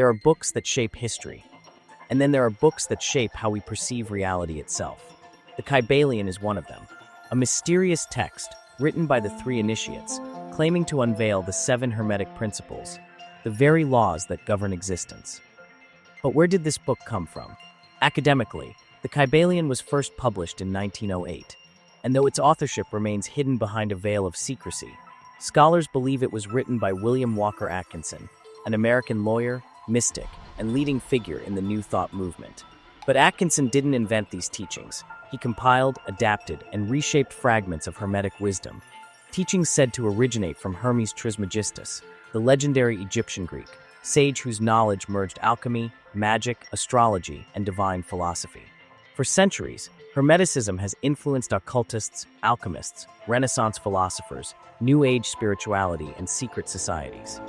There are books that shape history, and then there are books that shape how we perceive reality itself. The Kybalion is one of them, a mysterious text written by the three initiates, claiming to unveil the Seven Hermetic Principles, the very laws that govern existence. But where did this book come from? Academically, the Kybalion was first published in 1908, and though its authorship remains hidden behind a veil of secrecy, scholars believe it was written by William Walker Atkinson, an American lawyer, mystic, and leading figure in the New Thought movement. But Atkinson didn't invent these teachings. He compiled, adapted, and reshaped fragments of Hermetic wisdom, teachings said to originate from Hermes Trismegistus, the legendary Egyptian Greek, sage whose knowledge merged alchemy, magic, astrology, and divine philosophy. For centuries, Hermeticism has influenced occultists, alchemists, Renaissance philosophers, New Age spirituality, and secret societies.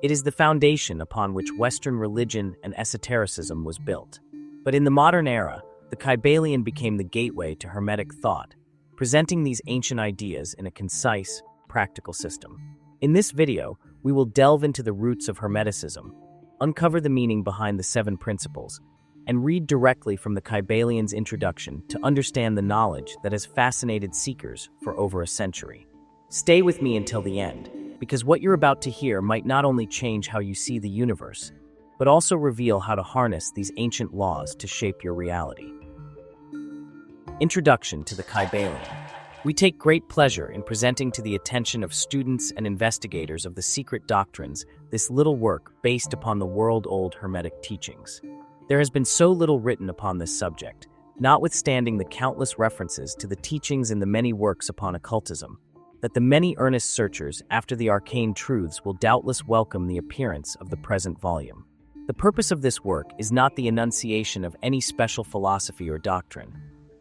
It is the foundation upon which Western religion and esotericism was built. But in the modern era, the Kybalion became the gateway to Hermetic thought, presenting these ancient ideas in a concise, practical system. In this video, we will delve into the roots of Hermeticism, uncover the meaning behind the Seven Principles, and read directly from the Kybalion's introduction to understand the knowledge that has fascinated seekers for over a century. Stay with me until the end, because what you're about to hear might not only change how you see the universe, but also reveal how to harness these ancient laws to shape your reality. Introduction to the Kybalion. We take great pleasure in presenting to the attention of students and investigators of the secret doctrines this little work based upon the world-old Hermetic teachings. There has been so little written upon this subject, notwithstanding the countless references to the teachings in the many works upon occultism, that the many earnest searchers after the arcane truths will doubtless welcome the appearance of the present volume. The purpose of this work is not the enunciation of any special philosophy or doctrine,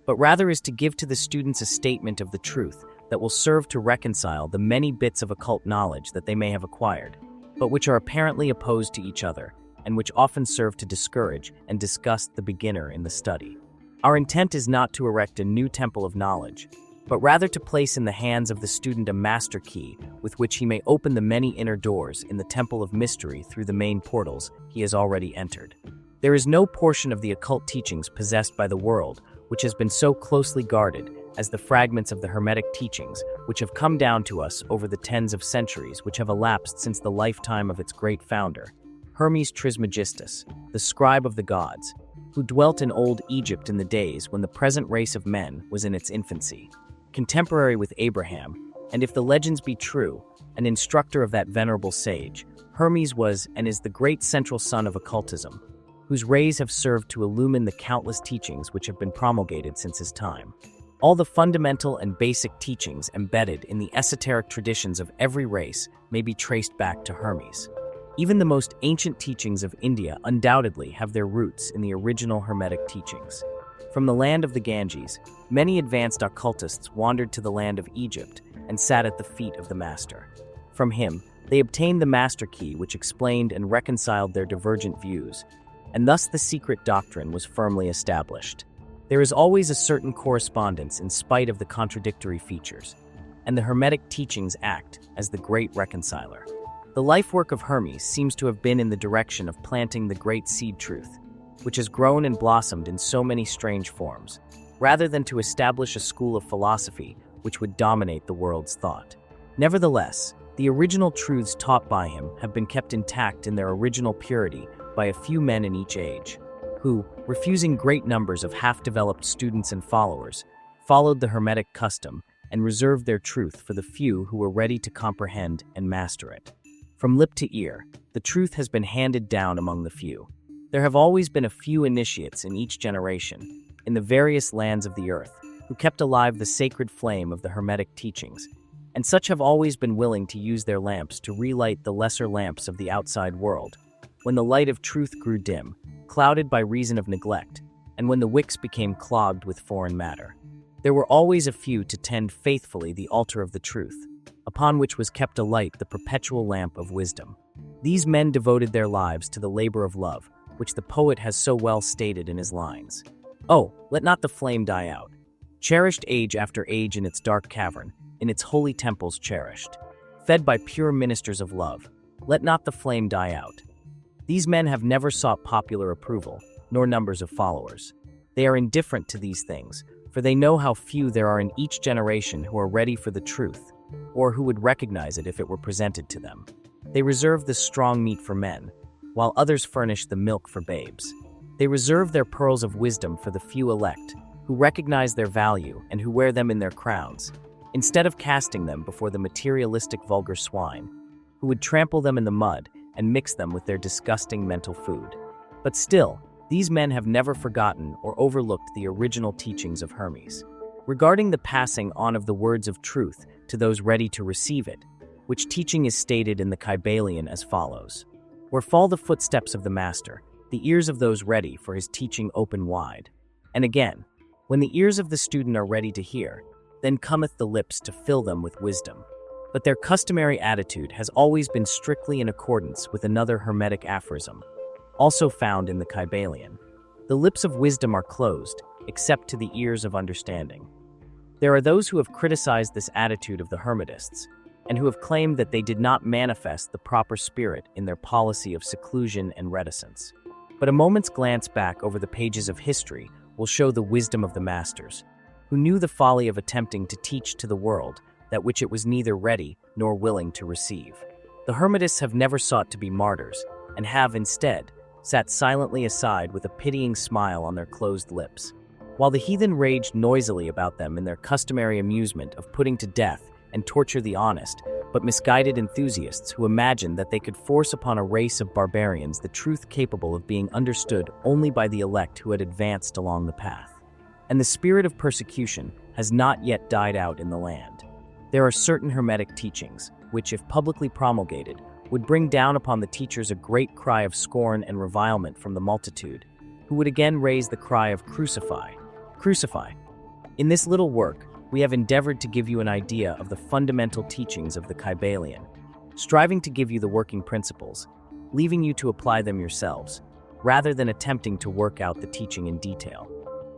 but rather is to give to the students a statement of the truth that will serve to reconcile the many bits of occult knowledge that they may have acquired, but which are apparently opposed to each other, and which often serve to discourage and disgust the beginner in the study. Our intent is not to erect a new temple of knowledge, but rather to place in the hands of the student a master key with which he may open the many inner doors in the temple of mystery through the main portals he has already entered. There is no portion of the occult teachings possessed by the world which has been so closely guarded as the fragments of the Hermetic teachings which have come down to us over the tens of centuries which have elapsed since the lifetime of its great founder, Hermes Trismegistus, the scribe of the gods, who dwelt in old Egypt in the days when the present race of men was in its infancy. Contemporary with Abraham, and if the legends be true, an instructor of that venerable sage, Hermes was and is the great central sun of occultism, whose rays have served to illumine the countless teachings which have been promulgated since his time. All the fundamental and basic teachings embedded in the esoteric traditions of every race may be traced back to Hermes. Even the most ancient teachings of India undoubtedly have their roots in the original Hermetic teachings. From the land of the Ganges, many advanced occultists wandered to the land of Egypt and sat at the feet of the master. From him, they obtained the master key which explained and reconciled their divergent views, and thus the secret doctrine was firmly established. There is always a certain correspondence in spite of the contradictory features, and the Hermetic teachings act as the great reconciler. The life work of Hermes seems to have been in the direction of planting the great seed truth, which has grown and blossomed in so many strange forms, rather than to establish a school of philosophy which would dominate the world's thought. Nevertheless, the original truths taught by him have been kept intact in their original purity by a few men in each age, who, refusing great numbers of half-developed students and followers, followed the Hermetic custom and reserved their truth for the few who were ready to comprehend and master it. From lip to ear, the truth has been handed down among the few. There have always been a few initiates in each generation, in the various lands of the earth, who kept alive the sacred flame of the Hermetic teachings, and such have always been willing to use their lamps to relight the lesser lamps of the outside world, when the light of truth grew dim, clouded by reason of neglect, and when the wicks became clogged with foreign matter. There were always a few to tend faithfully the altar of the truth, upon which was kept alight the perpetual lamp of wisdom. These men devoted their lives to the labor of love, which the poet has so well stated in his lines. Oh, let not the flame die out. Cherished age after age in its dark cavern, in its holy temples cherished. Fed by pure ministers of love, let not the flame die out. These men have never sought popular approval, nor numbers of followers. They are indifferent to these things, for they know how few there are in each generation who are ready for the truth, or who would recognize it if it were presented to them. They reserve the strong meat for men, while others furnish the milk for babes. They reserve their pearls of wisdom for the few elect, who recognize their value and who wear them in their crowns, instead of casting them before the materialistic vulgar swine, who would trample them in the mud and mix them with their disgusting mental food. But still, these men have never forgotten or overlooked the original teachings of Hermes, regarding the passing on of the words of truth to those ready to receive it, which teaching is stated in the Kybalion as follows. Where fall the footsteps of the master, the ears of those ready for his teaching open wide. And again, when the ears of the student are ready to hear, then cometh the lips to fill them with wisdom. But their customary attitude has always been strictly in accordance with another Hermetic aphorism, also found in the Kybalion. The lips of wisdom are closed, except to the ears of understanding. There are those who have criticized this attitude of the Hermetists, and who have claimed that they did not manifest the proper spirit in their policy of seclusion and reticence. But a moment's glance back over the pages of history will show the wisdom of the masters, who knew the folly of attempting to teach to the world that which it was neither ready nor willing to receive. The Hermetists have never sought to be martyrs, and have instead sat silently aside with a pitying smile on their closed lips, while the heathen raged noisily about them in their customary amusement of putting to death and torture the honest, but misguided enthusiasts who imagined that they could force upon a race of barbarians the truth capable of being understood only by the elect who had advanced along the path. And the spirit of persecution has not yet died out in the land. There are certain Hermetic teachings, which, if publicly promulgated, would bring down upon the teachers a great cry of scorn and revilement from the multitude, who would again raise the cry of crucify, crucify. In this little work, we have endeavored to give you an idea of the fundamental teachings of the Kybalion, striving to give you the working principles, leaving you to apply them yourselves, rather than attempting to work out the teaching in detail.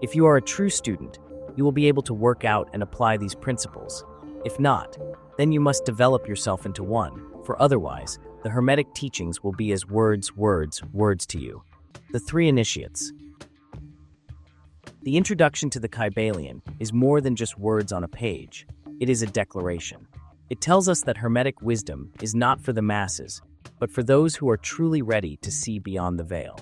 If you are a true student, you will be able to work out and apply these principles. If not, then you must develop yourself into one, for otherwise, the Hermetic teachings will be as words to you. The three initiates. The introduction to the Kybalion is more than just words on a page. It is a declaration. It tells us that Hermetic wisdom is not for the masses, but for those who are truly ready to see beyond the veil.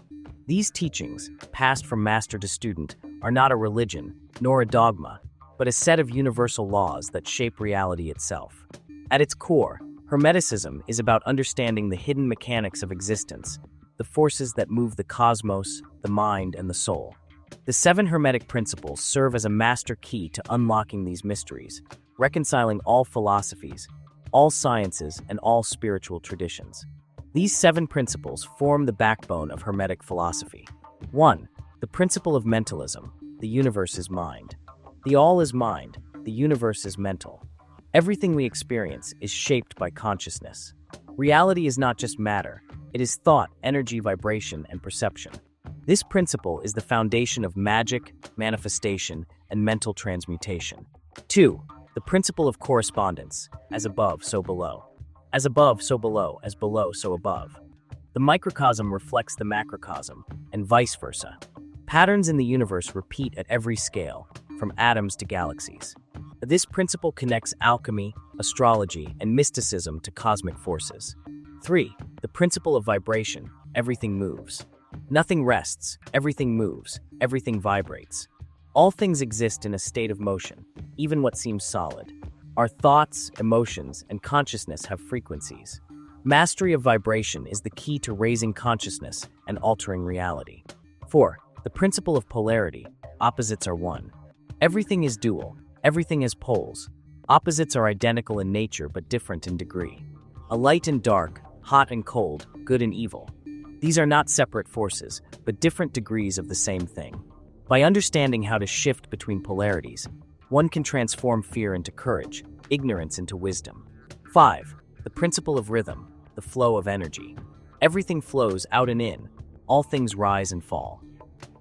These teachings, passed from master to student, are not a religion, nor a dogma, but a set of universal laws that shape reality itself. At its core, Hermeticism is about understanding the hidden mechanics of existence, the forces that move the cosmos, the mind, and the soul. The Seven Hermetic Principles serve as a master key to unlocking these mysteries, reconciling all philosophies, all sciences, and all spiritual traditions. These 7 principles form the backbone of Hermetic philosophy. 1. The principle of mentalism. The universe is mind. The all is mind. The universe is mental. Everything we experience is shaped by consciousness. Reality is not just matter. It is thought, energy, vibration, and perception. This principle is the foundation of magic, manifestation, and mental transmutation. 2. The principle of correspondence. As above, so below. As above, so below. As below, so above. The microcosm reflects the macrocosm, and vice versa. Patterns in the universe repeat at every scale, from atoms to galaxies. This principle connects alchemy, astrology, and mysticism to cosmic forces. 3. The principle of vibration. Everything moves. Nothing rests, everything moves, everything vibrates. All things exist in a state of motion, even what seems solid. Our thoughts, emotions, and consciousness have frequencies. Mastery of vibration is the key to raising consciousness and altering reality. 4. The principle of polarity. Opposites are one. Everything is dual. Everything has poles. Opposites are identical in nature but different in degree. A light and dark, hot and cold, good and evil. These are not separate forces, but different degrees of the same thing. By understanding how to shift between polarities, One can transform fear into courage, ignorance into wisdom. 5. The principle of rhythm, the flow of energy. Everything flows out and in, all things rise and fall.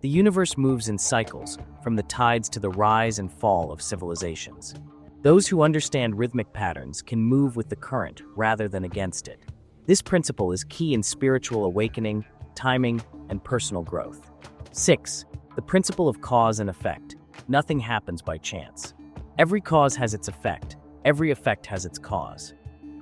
The universe moves in cycles, from the tides to the rise and fall of civilizations. Those who understand rhythmic patterns can move with the current rather than against it. This principle is key in spiritual awakening, timing, and personal growth. 6. The principle of cause and effect. Nothing happens by chance. Every cause has its effect. Every effect has its cause.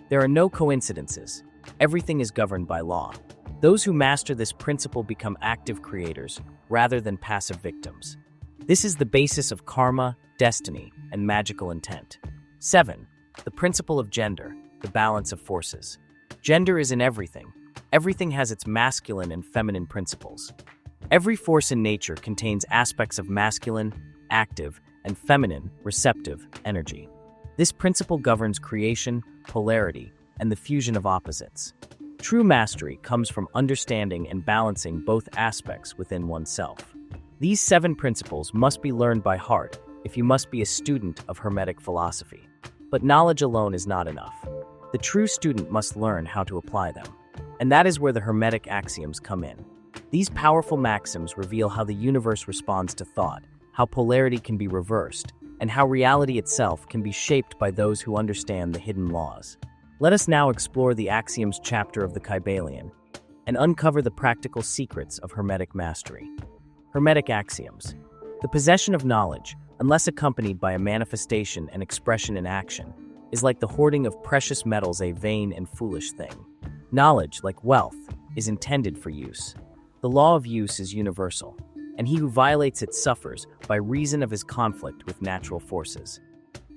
There are no coincidences. Everything is governed by law. Those who master this principle become active creators rather than passive victims. This is the basis of karma, destiny, and magical intent. 7. The principle of gender, the balance of forces. Gender is in everything. Everything has its masculine and feminine principles. Every force in nature contains aspects of masculine, active, and feminine, receptive energy. This principle governs creation, polarity, and the fusion of opposites. True mastery comes from understanding and balancing both aspects within oneself. These 7 principles must be learned by heart if you must be a student of Hermetic philosophy. But knowledge alone is not enough. The true student must learn how to apply them. And that is where the Hermetic Axioms come in. These powerful maxims reveal how the universe responds to thought, how polarity can be reversed, and how reality itself can be shaped by those who understand the hidden laws. Let us now explore the Axioms chapter of the Kybalion and uncover the practical secrets of Hermetic mastery. Hermetic Axioms. The possession of knowledge, unless accompanied by a manifestation and expression in action, is like the hoarding of precious metals, a vain and foolish thing. Knowledge, like wealth, is intended for use. The law of use is universal, and he who violates it suffers by reason of his conflict with natural forces.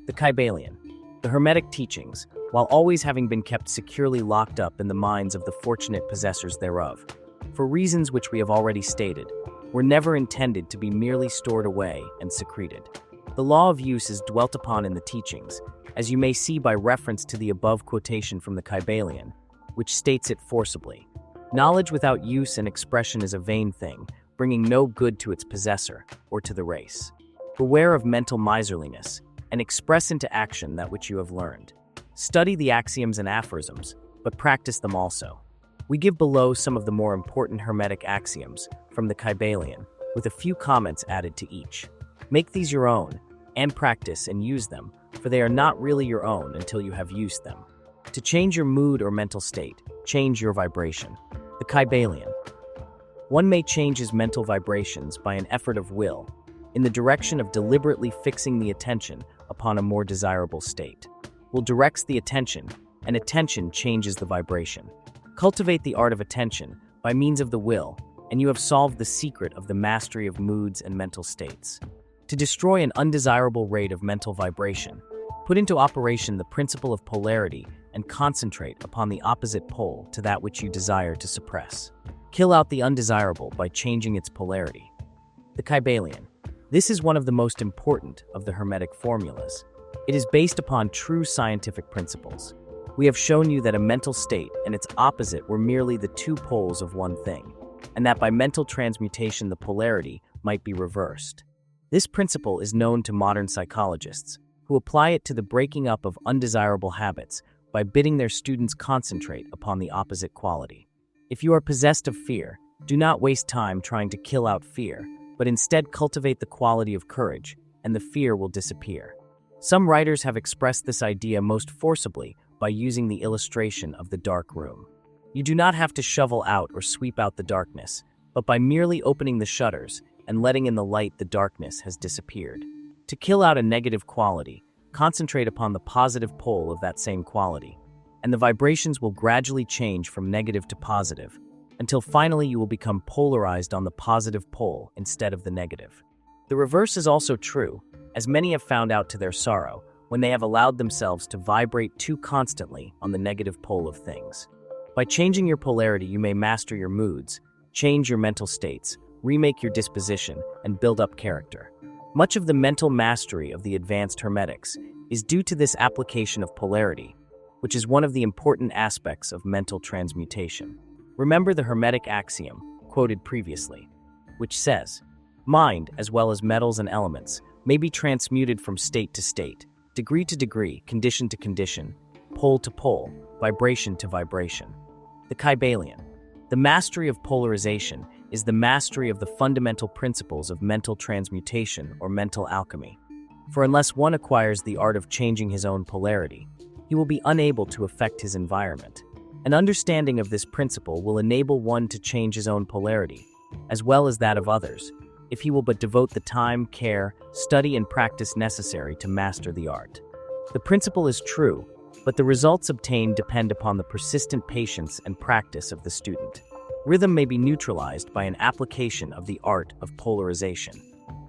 The Kybalion. The Hermetic teachings, while always having been kept securely locked up in the minds of the fortunate possessors thereof, for reasons which we have already stated, were never intended to be merely stored away and secreted. The law of use is dwelt upon in the teachings, as you may see by reference to the above quotation from the Kybalion, which states it forcibly. Knowledge without use and expression is a vain thing, bringing no good to its possessor or to the race. Beware of mental miserliness, and express into action that which you have learned. Study the axioms and aphorisms, but practice them also. We give below some of the more important Hermetic axioms from the Kybalion, with a few comments added to each. Make these your own, and practice and use them, for they are not really your own until you have used them. To change your mood or mental state, change your vibration. The Kybalion. One may change his mental vibrations by an effort of will, in the direction of deliberately fixing the attention upon a more desirable state. Will directs the attention, and attention changes the vibration. Cultivate the art of attention by means of the will, and you have solved the secret of the mastery of moods and mental states. To destroy an undesirable rate of mental vibration, put into operation the principle of polarity and concentrate upon the opposite pole to that which you desire to suppress. Kill out the undesirable by changing its polarity. The Kybalion. This is one of the most important of the Hermetic formulas. It is based upon true scientific principles. We have shown you that a mental state and its opposite were merely the 2 poles of one thing, and that by mental transmutation the polarity might be reversed. This principle is known to modern psychologists, who apply it to the breaking up of undesirable habits by bidding their students concentrate upon the opposite quality. If you are possessed of fear, do not waste time trying to kill out fear, but instead cultivate the quality of courage, and the fear will disappear. Some writers have expressed this idea most forcibly by using the illustration of the dark room. You do not have to shovel out or sweep out the darkness, but by merely opening the shutters and letting in the light, the darkness has disappeared. To kill out a negative quality, concentrate upon the positive pole of that same quality, and the vibrations will gradually change from negative to positive, until finally you will become polarized on the positive pole instead of the negative. The reverse is also true, as many have found out to their sorrow when they have allowed themselves to vibrate too constantly on the negative pole of things. By changing your polarity, you may master your moods, change your mental states, remake your disposition, and build up character. Much of the mental mastery of the advanced Hermetics is due to this application of polarity, which is one of the important aspects of mental transmutation. Remember the Hermetic axiom, quoted previously, which says, "Mind, as well as metals and elements, may be transmuted from state to state, degree to degree, condition to condition, pole to pole, vibration to vibration. The Kybalion. The mastery of polarization is the mastery of the fundamental principles of mental transmutation or mental alchemy. For unless one acquires the art of changing his own polarity, he will be unable to affect his environment. An understanding of this principle will enable one to change his own polarity, as well as that of others, if he will but devote the time, care, study, and practice necessary to master the art. The principle is true, but the results obtained depend upon the persistent patience and practice of the student. Rhythm may be neutralized by an application of the art of polarization.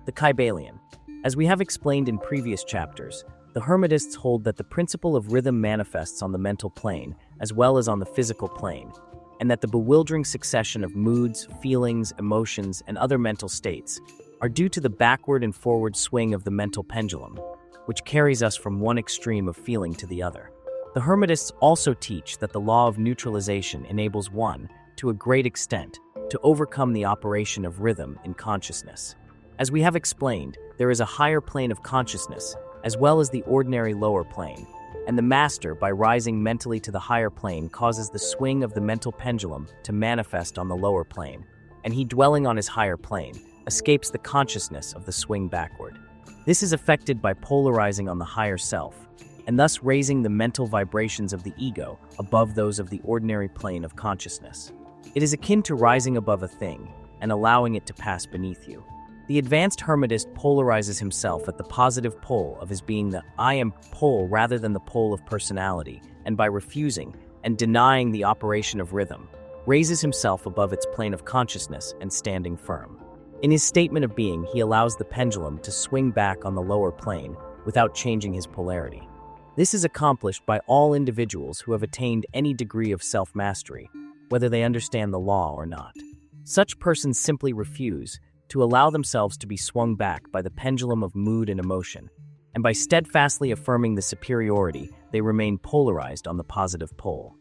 The Kybalion. As we have explained in previous chapters, the Hermetists hold that the principle of rhythm manifests on the mental plane as well as on the physical plane, and that the bewildering succession of moods, feelings, emotions, and other mental states are due to the backward and forward swing of the mental pendulum, which carries us from one extreme of feeling to the other. The Hermetists also teach that the law of neutralization enables one, to a great extent, to overcome the operation of rhythm in consciousness. As we have explained, there is a higher plane of consciousness, as well as the ordinary lower plane, and the master, by rising mentally to the higher plane, causes the swing of the mental pendulum to manifest on the lower plane, and he, dwelling on his higher plane, escapes the consciousness of the swing backward. This is effected by polarizing on the higher self, and thus raising the mental vibrations of the ego above those of the ordinary plane of consciousness. It is akin to rising above a thing and allowing it to pass beneath you. The advanced Hermetist polarizes himself at the positive pole of his being, the I am pole rather than the pole of personality, and by refusing and denying the operation of rhythm, raises himself above its plane of consciousness and standing firm. In his statement of being, he allows the pendulum to swing back on the lower plane without changing his polarity. This is accomplished by all individuals who have attained any degree of self-mastery, whether they understand the law or not. Such persons simply refuse to allow themselves to be swung back by the pendulum of mood and emotion, and by steadfastly affirming the superiority, they remain polarized on the positive pole.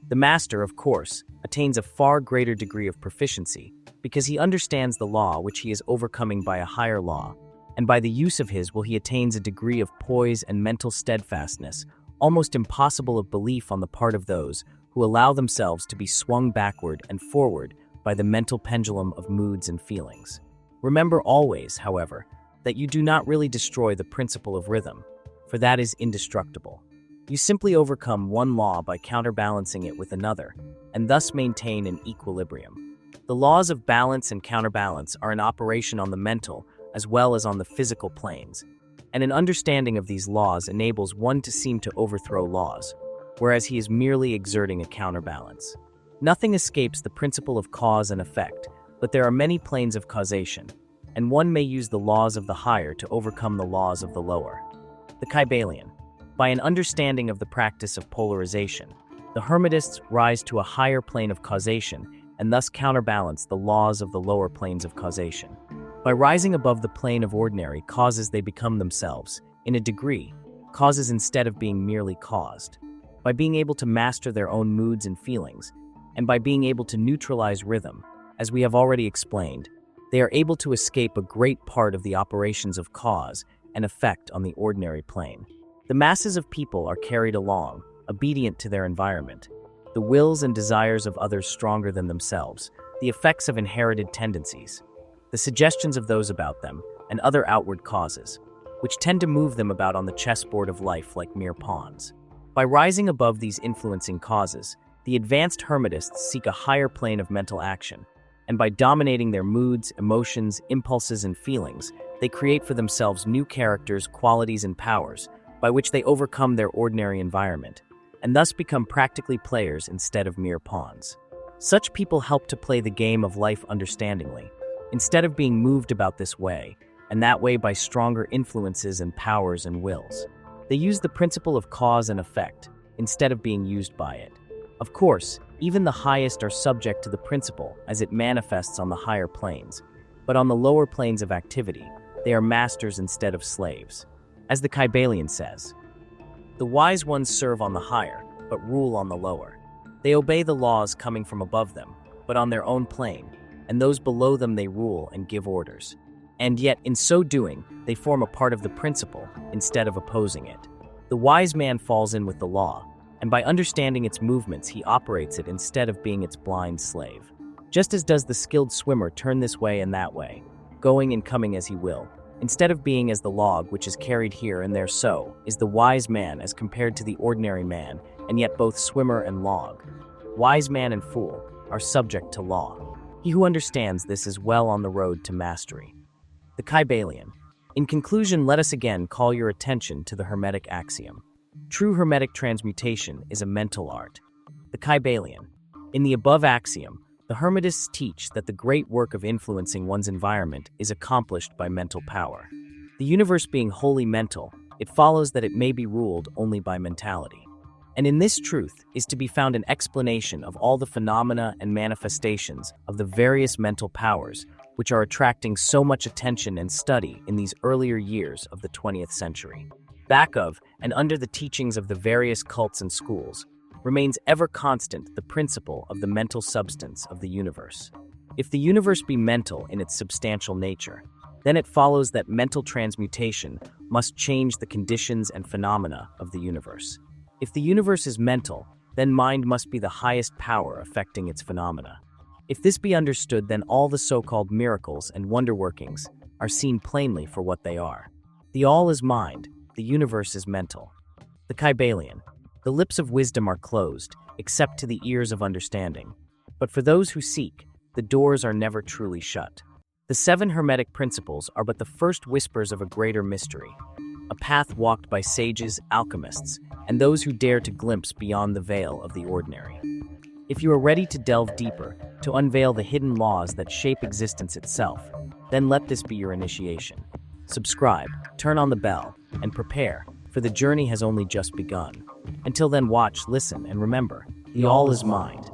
The master, of course, attains a far greater degree of proficiency because he understands the law which he is overcoming by a higher law, and by the use of his will he attains a degree of poise and mental steadfastness almost impossible of belief on the part of those who allow themselves to be swung backward and forward by the mental pendulum of moods and feelings. Remember always, however, that you do not really destroy the principle of rhythm, for that is indestructible. You simply overcome one law by counterbalancing it with another, and thus maintain an equilibrium. The laws of balance and counterbalance are in operation on the mental as well as on the physical planes, and an understanding of these laws enables one to seem to overthrow laws, whereas he is merely exerting a counterbalance. Nothing escapes the principle of cause and effect, but there are many planes of causation, and one may use the laws of the higher to overcome the laws of the lower. The Kybalion. By an understanding of the practice of polarization, the Hermetists rise to a higher plane of causation and thus counterbalance the laws of the lower planes of causation. By rising above the plane of ordinary causes, they become themselves, in a degree, causes instead of being merely caused. By being able to master their own moods and feelings, and by being able to neutralize rhythm, as we have already explained, they are able to escape a great part of the operations of cause and effect on the ordinary plane. The masses of people are carried along, obedient to their environment, the wills and desires of others stronger than themselves, the effects of inherited tendencies, the suggestions of those about them, and other outward causes, which tend to move them about on the chessboard of life like mere pawns. By rising above these influencing causes, the advanced Hermetists seek a higher plane of mental action, and by dominating their moods, emotions, impulses, and feelings, they create for themselves new characters, qualities, and powers by which they overcome their ordinary environment, and thus become practically players instead of mere pawns. Such people help to play the game of life understandingly, instead of being moved about this way, and that way by stronger influences and powers and wills. They use the principle of cause and effect, instead of being used by it. Of course, even the highest are subject to the principle as it manifests on the higher planes, but on the lower planes of activity, they are masters instead of slaves. As the Kybalion says, the wise ones serve on the higher, but rule on the lower. They obey the laws coming from above them, but on their own plane, and those below them they rule and give orders. And yet, in so doing, they form a part of the principle instead of opposing it. The wise man falls in with the law, and by understanding its movements, he operates it instead of being its blind slave. Just as does the skilled swimmer turn this way and that way, going and coming as he will, instead of being as the log which is carried here and there, so is the wise man as compared to the ordinary man, and yet both swimmer and log. Wise man and fool are subject to law. He who understands this is well on the road to mastery. The Kybalion. In conclusion, let us again call your attention to the Hermetic axiom. True Hermetic transmutation is a mental art. The Kybalion. In the above axiom, the Hermetists teach that the great work of influencing one's environment is accomplished by mental power. The universe being wholly mental, it follows that it may be ruled only by mentality. And in this truth is to be found an explanation of all the phenomena and manifestations of the various mental powers which are attracting so much attention and study in these earlier years of the 20th century. Back of and under the teachings of the various cults and schools remains ever constant the principle of the mental substance of the universe. If the universe be mental in its substantial nature, then it follows that mental transmutation must change the conditions and phenomena of the universe. If the universe is mental, then mind must be the highest power affecting its phenomena. If this be understood, then all the so-called miracles and wonder workings are seen plainly for what they are. The all is mind, the universe is mental. The Kybalion. The lips of wisdom are closed, except to the ears of understanding. But for those who seek, the doors are never truly shut. The Seven Hermetic Principles are but the first whispers of a greater mystery, a path walked by sages, alchemists, and those who dare to glimpse beyond the veil of the ordinary. If you are ready to delve deeper, to unveil the hidden laws that shape existence itself, then let this be your initiation. Subscribe, turn on the bell, and prepare, for the journey has only just begun. Until then, watch, listen, and remember, the all is mind.